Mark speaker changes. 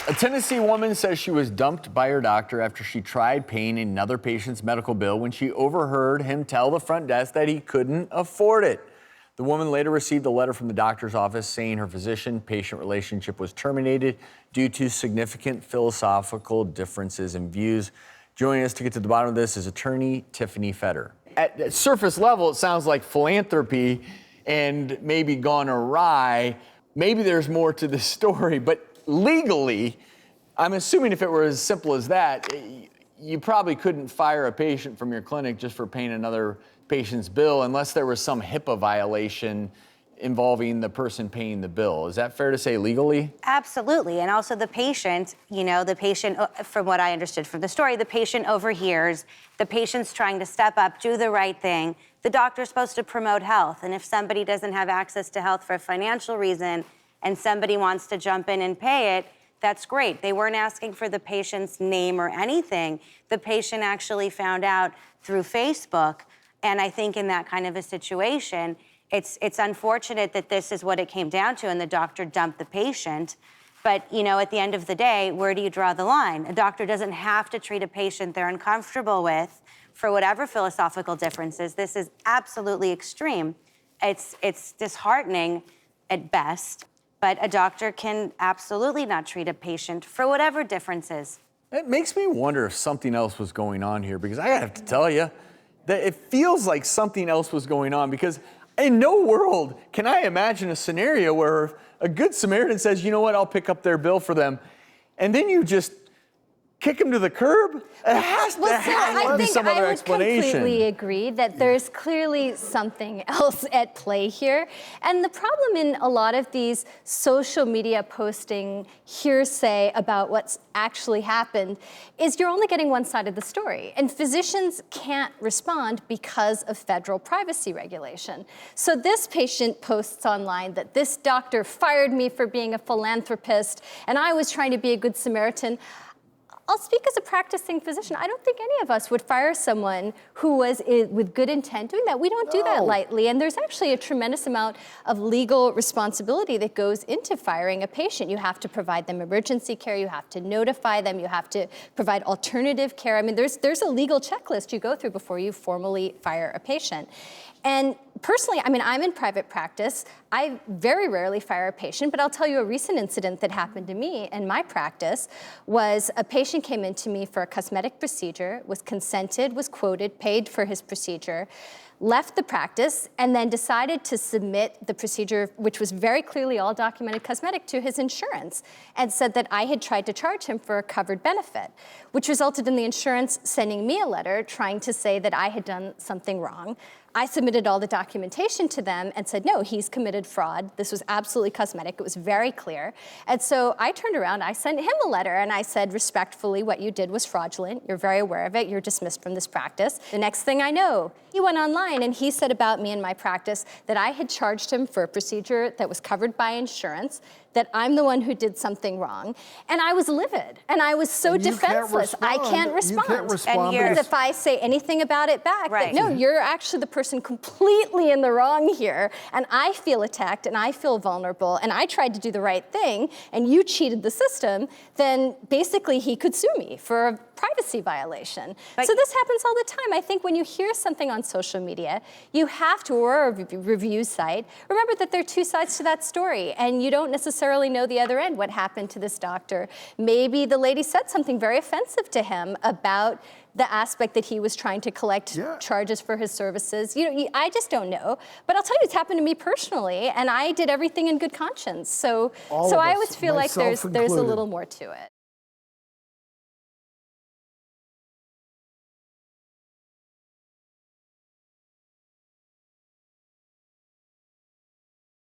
Speaker 1: A Tennessee woman says she was dumped by her doctor after she tried paying another patient's medical bill when she overheard him tell the front desk that he couldn't afford it. The woman later received a letter from the doctor's office saying her physician-patient relationship was terminated due to significant philosophical differences in views. Joining us to get to the bottom of this is attorney Tiffany Fetter. At surface level, it sounds like philanthropy and maybe gone awry. Maybe there's more to this story, but legally, I'm assuming if it were as simple as that, you probably couldn't fire a patient from your clinic just for paying another patient's bill unless there was some HIPAA violation involving the person paying the bill. Is that fair to say legally?
Speaker 2: Absolutely. And also the patient, from what I understood from the story, the patient overhears, the patient's trying to step up, do the right thing. The doctor's supposed to promote health. And if somebody doesn't have access to health for a financial reason and somebody wants to jump in and pay it, that's great. They weren't asking for the patient's name or anything. The patient actually found out through Facebook. And I think in that kind of a situation, it's unfortunate that this is what it came down to and the doctor dumped the patient. But, at the end of the day, where do you draw the line? A doctor doesn't have to treat a patient they're uncomfortable with for whatever philosophical differences. This is absolutely extreme. It's disheartening at best, but a doctor can absolutely not treat a patient for whatever differences.
Speaker 1: It makes me wonder if something else was going on here, because I have to tell you that it feels like something else was going on, because in no world can I imagine a scenario where a good Samaritan says, you know what, I'll pick up their bill for them, and then you just kick them to the curb? It has to be some other explanation.
Speaker 3: I would completely agree that there's clearly something else at play here. And the problem in a lot of these social media posting hearsay about what's actually happened is you're only getting one side of the story. And physicians can't respond because of federal privacy regulation. So this patient posts online that this doctor fired me for being a philanthropist and I was trying to be a good Samaritan. I'll speak as a practicing physician. I don't think any of us would fire someone who was with good intent doing that. We don't do that lightly. And there's actually a tremendous amount of legal responsibility that goes into firing a patient. You have to provide them emergency care. You have to notify them. You have to provide alternative care. I mean, there's a legal checklist you go through before you formally fire a patient. And personally, I'm in private practice. I very rarely fire a patient, but I'll tell you a recent incident that happened to me in my practice was a patient came in to me for a cosmetic procedure, was consented, was quoted, paid for his procedure, left the practice, and then decided to submit the procedure, which was very clearly all documented cosmetic, to his insurance, and said that I had tried to charge him for a covered benefit, which resulted in the insurance sending me a letter trying to say that I had done something wrong. I submitted all the documentation to them and said, no, he's committed fraud. This was absolutely cosmetic. It was very clear. And so I turned around, I sent him a letter, and I said, respectfully, what you did was fraudulent. You're very aware of it. You're dismissed from this practice. The next thing I know, he went online and he said about me and my practice that I had charged him for a procedure that was covered by insurance, that I'm the one who did something wrong. And I was livid, and I was so defenseless. I can't respond.
Speaker 4: You can't respond.
Speaker 3: And if I say anything about it back, that, no, you're actually the person completely in the wrong here, and I feel attacked, and I feel vulnerable, and I tried to do the right thing, and you cheated the system, then basically he could sue me for a privacy violation. So this happens all the time. I think when you hear something on social media, you have to, or a review site, remember that there are two sides to that story, and you don't necessarily know the other end, what happened to this doctor. Maybe the lady said something very offensive to him about the aspect that he was trying to collect charges for his services. I just don't know. But I'll tell you, it's happened to me personally, and I did everything in good conscience. So I always feel like there's a little more to it.